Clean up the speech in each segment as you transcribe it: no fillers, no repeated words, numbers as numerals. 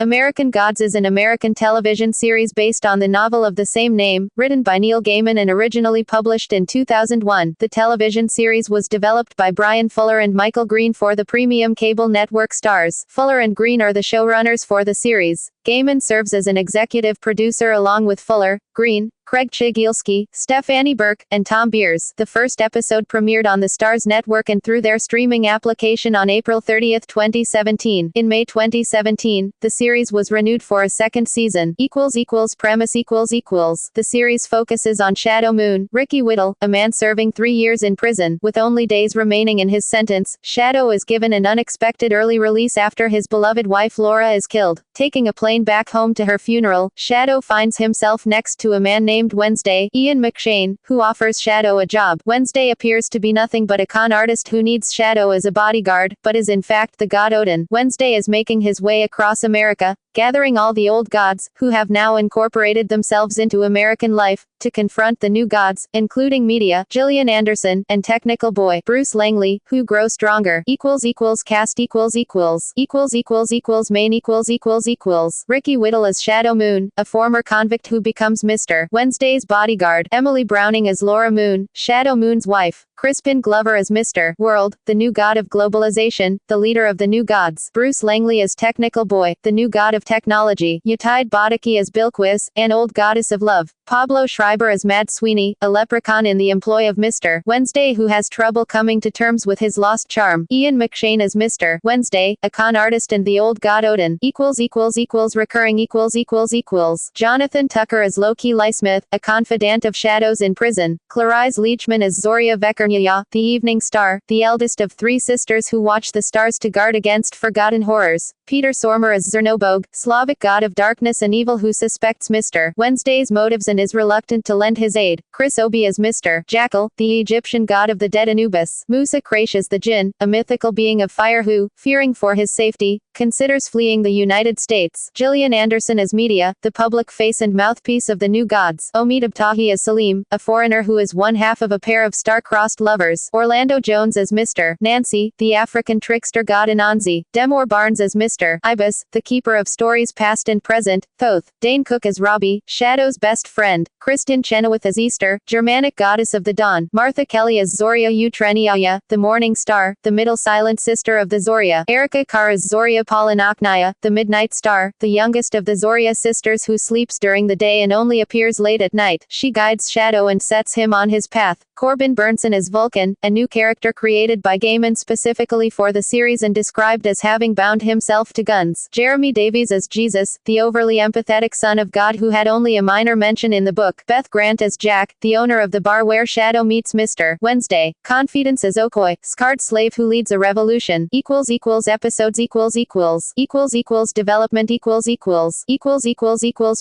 American Gods is an American television series based on the novel of the same name, written by Neil Gaiman and originally published in 2001. The television series was developed by Bryan Fuller and Michael Green for the premium cable network Starz. Fuller and Green are the showrunners for the series. Gaiman serves as an executive producer along with Fuller, Green, Craig Chigilsky, Stephanie Burke, and Tom Beers. The first episode premiered on the Starz network and through their streaming application on April 30, 2017. In May 2017, the series was renewed for a second season. Premise. The series focuses on Shadow Moon, Ricky Whittle, a man serving 3 years in prison. With only days remaining in his sentence, Shadow is given an unexpected early release after his beloved wife Laura is killed. Taking a plane back home to her funeral, Shadow finds himself next to a man named Wednesday, Ian McShane, who offers Shadow a job. Wednesday appears to be nothing but a con artist who needs Shadow as a bodyguard, but is in fact the god Odin. Wednesday is making his way across America, gathering all the old gods, who have now incorporated themselves into American life, to confront the new gods, including media, Gillian Anderson, and technical boy, Bruce Langley, who grow stronger. Cast main Ricky Whittle as Shadow Moon, a former convict who becomes Mr. Wednesday's bodyguard. Emily Browning as Laura Moon, Shadow Moon's wife. Crispin Glover as Mr. World, the new god of globalization, the leader of the new gods. Bruce Langley as Technical Boy, the new god of technology. Yetide Bodaki as Bilquis, an old goddess of love. Pablo Schreiber as Mad Sweeney, a leprechaun in the employ of Mr. Wednesday who has trouble coming to terms with his lost charm. Ian McShane as Mr. Wednesday, a con artist and the old god Odin. Recurring. Jonathan Tucker as Loki Lysmith, a confidant of Shadows in prison. Clarice Leachman as Zoria Vekernyaya, the evening star, the eldest of 3 sisters who watch the stars to guard against forgotten horrors. Peter Stormare as Zernobog, Slavic god of darkness and evil who suspects Mr. Wednesday's motives and is reluctant to lend his aid. Chris Obi as Mr. Jackal, the Egyptian god of the dead Anubis. Musa Kraish as the Jinn, a mythical being of fire who, fearing for his safety, considers fleeing the United States. Gillian Anderson as Media, the public face and mouthpiece of the new gods. Omid Abtahi as Salim, a foreigner who is one half of a pair of star-crossed lovers. Orlando Jones as Mr. Nancy, the African trickster god Anansi. Demore Barnes as Mr. Ibis, the keeper of stories past and present. Thoth. Dane Cook as Robbie, Shadow's best friend. Kristen Chenoweth as Easter, Germanic goddess of the dawn. Martha Kelly as Zoria Utreniaya, the morning star, the middle silent sister of the Zoria. Erica Carr as Zoria Polinaknaya, the midnight star, the youngest of the Zoria sisters who sleeps during the day and only appears late at night. She guides Shadow and sets him on his path. Corbin Burnson as Vulcan, a new character created by Gaiman specifically for the series and described as having bound himself to guns. Jeremy Davies as Jesus, the overly empathetic son of God who had only a minor mention in the book. Beth Grant as Jack, the owner of the bar where Shadow meets Mr. Wednesday. Confidence as Okoye, scarred slave who leads a revolution. Episodes development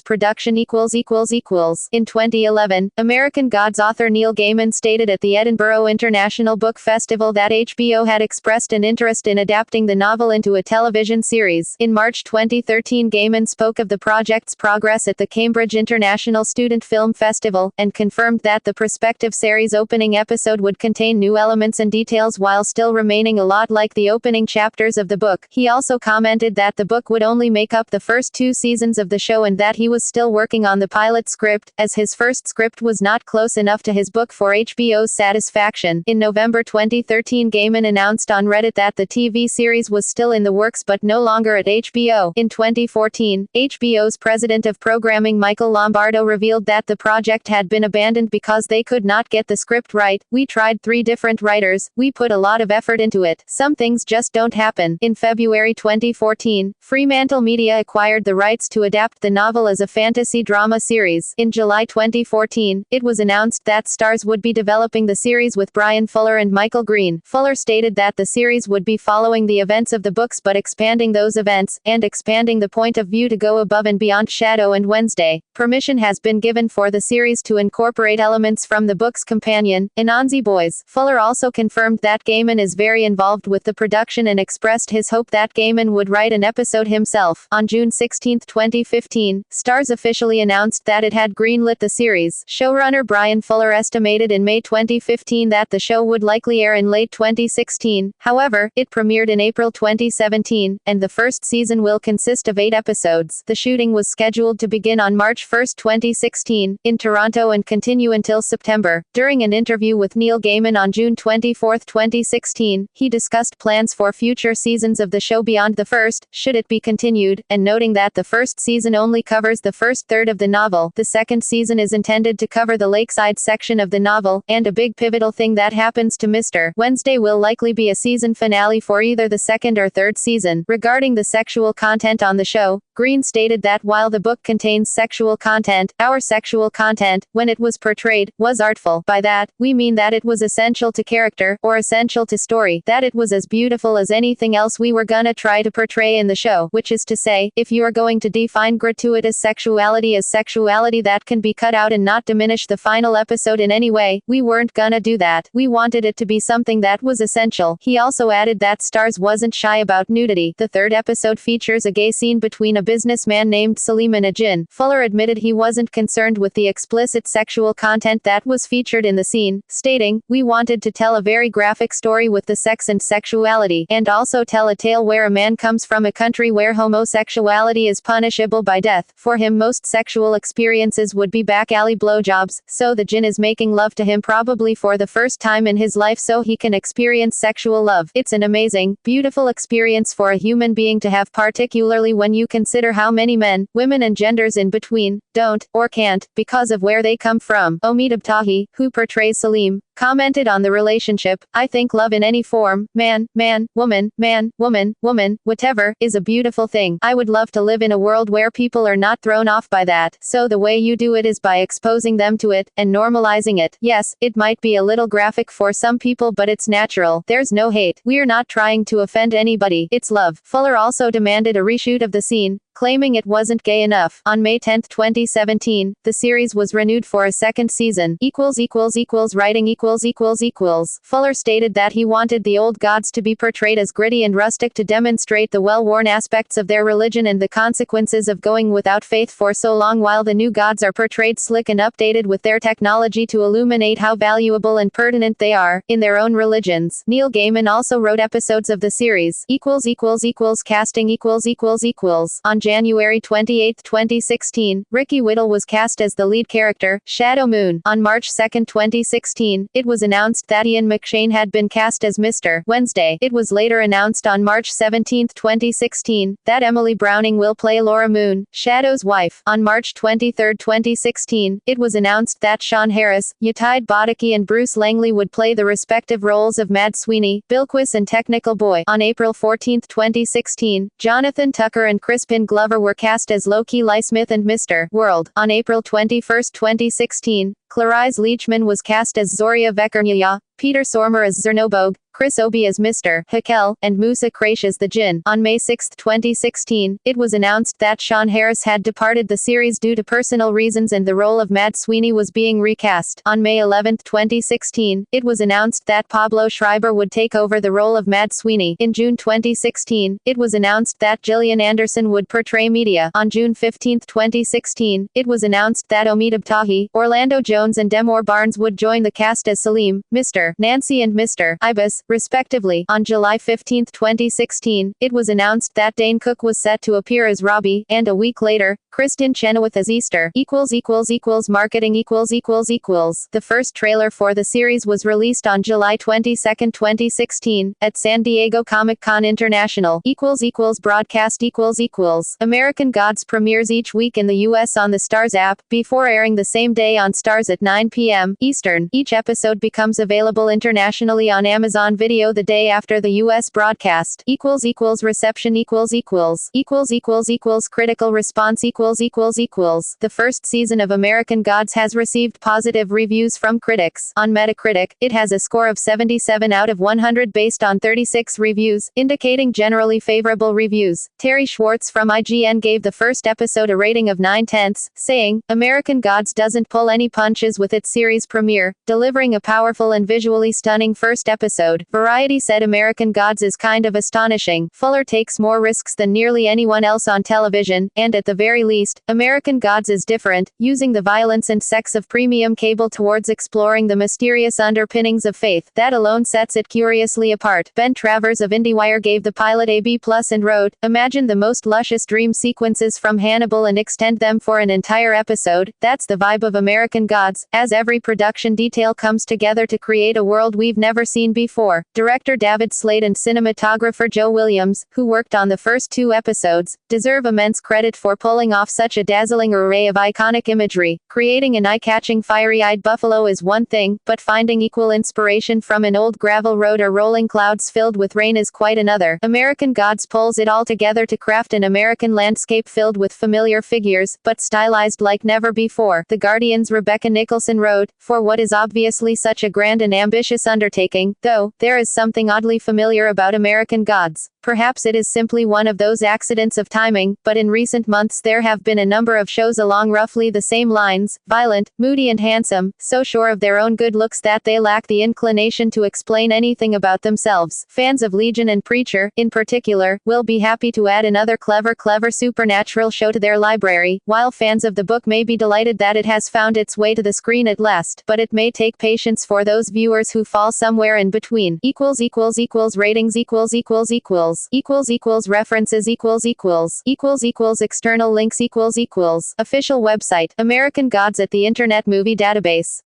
production In 2011, American Gods author Neil Gaiman stated at the Edinburgh International Book Festival that HBO had expressed an interest in adapting the novel into a television series. In March 2013, Gaiman spoke of the project's progress at the Cambridge International Student Film Festival, and confirmed that the prospective series opening episode would contain new elements and details while still remaining a lot like the opening chapters of the book. He also commented that the book would only make up the first 2 seasons of the show and that he was still working on the pilot script, as his first script was not close enough to his book for HBO's satisfaction. In November 2013, Gaiman announced on Reddit that the TV series was still in the works but no longer at HBO. In 2014, HBO's president of programming Michael Lombardo revealed that the project had been abandoned because they could not get the script right. "We tried 3 different writers, we put a lot of effort into it. Some things just don't happen." In February 2014, Fremantle Media acquired the rights to adapt the novel as a fantasy drama series. In July 2014, it was announced that Starz would be developing the series with Bryan Fuller and Michael Green. Fuller stated that the series would be following the events of the books but expanding those events, and expanding the point of view to go above and beyond Shadow and Wednesday. Permission has been given for the series to incorporate elements from the book's companion, Anansi Boys. Fuller also confirmed that Gaiman is very involved with the production and expressed his hope that Gaiman would write an episode himself. On June 16, 2015, Starz officially announced that it had greenlit the series. Showrunner Bryan Fuller estimated in May 2015 2015 that the show would likely air in late 2016. However, it premiered in April 2017, and the first season will consist of 8 episodes. The shooting was scheduled to begin on March 1, 2016, in Toronto and continue until September. During an interview with Neil Gaiman on June 24, 2016, he discussed plans for future seasons of the show beyond the first, should it be continued, and noting that the first season only covers the first third of the novel. The second season is intended to cover the lakeside section of the novel, and a big pivotal thing that happens to Mr. Wednesday will likely be a season finale for either the second or third season. Regarding the sexual content on the show, Green stated that while the book contains sexual content, our sexual content, when it was portrayed, was artful. By that, we mean that it was essential to character, or essential to story, that it was as beautiful as anything else we were gonna try to portray in the show, which is to say, if you are going to define gratuitous sexuality as sexuality that can be cut out and not diminish the final episode in any way, we weren't gonna do that. We wanted it to be something that was essential. He also added that Starz wasn't shy about nudity. The third episode features a gay scene between a businessman named Salim and a djinn. Fuller admitted he wasn't concerned with the explicit sexual content that was featured in the scene, stating, "We wanted to tell a very graphic story with the sex and sexuality, and also tell a tale where a man comes from a country where homosexuality is punishable by death. For him most sexual experiences would be back alley blowjobs, so the djinn is making love to him probably for the first time in his life so he can experience sexual love. It's an amazing, beautiful experience for a human being to have, particularly when you consider how many men, women and genders in between, don't, or can't, because of where they come from." Omid Abtahi, who portrays Salim, commented on the relationship, "I think love in any form, man, woman, woman, whatever, is a beautiful thing. I would love to live in a world where people are not thrown off by that. So the way you do it is by exposing them to it, and normalizing it. Yes, it might be a little graphic for some people but it's natural. There's no hate. We're not trying to offend anybody. It's love." Fuller also demanded a reshoot of the scene, claiming it wasn't gay enough. On May 10, 2017, the series was renewed for a second season. Writing Fuller stated that he wanted the old gods to be portrayed as gritty and rustic to demonstrate the well-worn aspects of their religion and the consequences of going without faith for so long, while the new gods are portrayed slick and updated with their technology to illuminate how valuable and pertinent they are, in their own religions. Neil Gaiman also wrote episodes of the series. Casting On January 28, 2016, Ricky Whittle was cast as the lead character, Shadow Moon. On March 2, 2016, it was announced that Ian McShane had been cast as Mr. Wednesday. It was later announced on March 17, 2016, that Emily Browning will play Laura Moon, Shadow's wife. On March 23, 2016, it was announced that Sean Harris, Yetide Bodicki and Bruce Langley would play the respective roles of Mad Sweeney, Bilquis and Technical Boy. On April 14, 2016, Jonathan Tucker and Crispin Glover were cast as Loki Lysmith and Mr. World. On April 21, 2016, Clarice Leachman was cast as Zoria Vekernyaya, Peter Stormer as Zernobog, Chris Obi as Mr. Hakel, and Musa Kraish as the Djinn. On May 6, 2016, it was announced that Sean Harris had departed the series due to personal reasons and the role of Mad Sweeney was being recast. On May 11, 2016, it was announced that Pablo Schreiber would take over the role of Mad Sweeney. In June 2016, it was announced that Gillian Anderson would portray Media. On June 15, 2016, it was announced that Omid Abtahi, Orlando Jones and Demore Barnes would join the cast as Salim, Mr. Nancy and Mr. Ibis, respectively. On July 15, 2016, it was announced that Dane Cook was set to appear as Robbie, and a week later, Kristen Chenoweth as Easter. Marketing The first trailer for the series was released on July 22, 2016, at San Diego Comic-Con International. Broadcast American Gods premieres each week in the U.S. on the Starz app, before airing the same day on Starz at 9 p.m. Eastern. Each episode becomes available internationally on Amazon Video the day after the U.S. broadcast. Reception Critical response The first season of American Gods has received positive reviews from critics. On Metacritic, it has a score of 77 out of 100 based on 36 reviews, indicating generally favorable reviews. Terry Schwartz from IGN gave the first episode a rating of 9/10, saying, "American Gods doesn't pull any punches with its series premiere, delivering a powerful and visually stunning first episode. Variety said American Gods is kind of astonishing. Fuller takes more risks than nearly anyone else on television, and at the very least, American Gods is different, using the violence and sex of premium cable towards exploring the mysterious underpinnings of faith. That alone sets it curiously apart. Ben Travers of IndieWire gave the pilot a B+ and wrote, "Imagine the most luscious dream sequences from Hannibal and extend them for an entire episode. That's the vibe of American Gods, as every production detail comes together to create a world we've never seen before." Director David Slade and cinematographer Joe Williams, who worked on the first 2 episodes, deserve immense credit for pulling off such a dazzling array of iconic imagery. Creating an eye-catching fiery-eyed buffalo is one thing, but finding equal inspiration from an old gravel road or rolling clouds filled with rain is quite another. American Gods pulls it all together to craft an American landscape filled with familiar figures, but stylized like never before. The Guardian's Rebecca Nicholson wrote, "For what is obviously such a grand and ambitious undertaking, though, there is something oddly familiar about American Gods. Perhaps it is simply one of those accidents of timing, but in recent months there have been a number of shows along roughly the same lines, violent, moody and handsome, so sure of their own good looks that they lack the inclination to explain anything about themselves. Fans of Legion and Preacher, in particular, will be happy to add another clever supernatural show to their library, while fans of the book may be delighted that it has found its way to the screen at last, but it may take patience for those viewers who fall somewhere in between. Ratings references external links Official website American Gods at the Internet Movie Database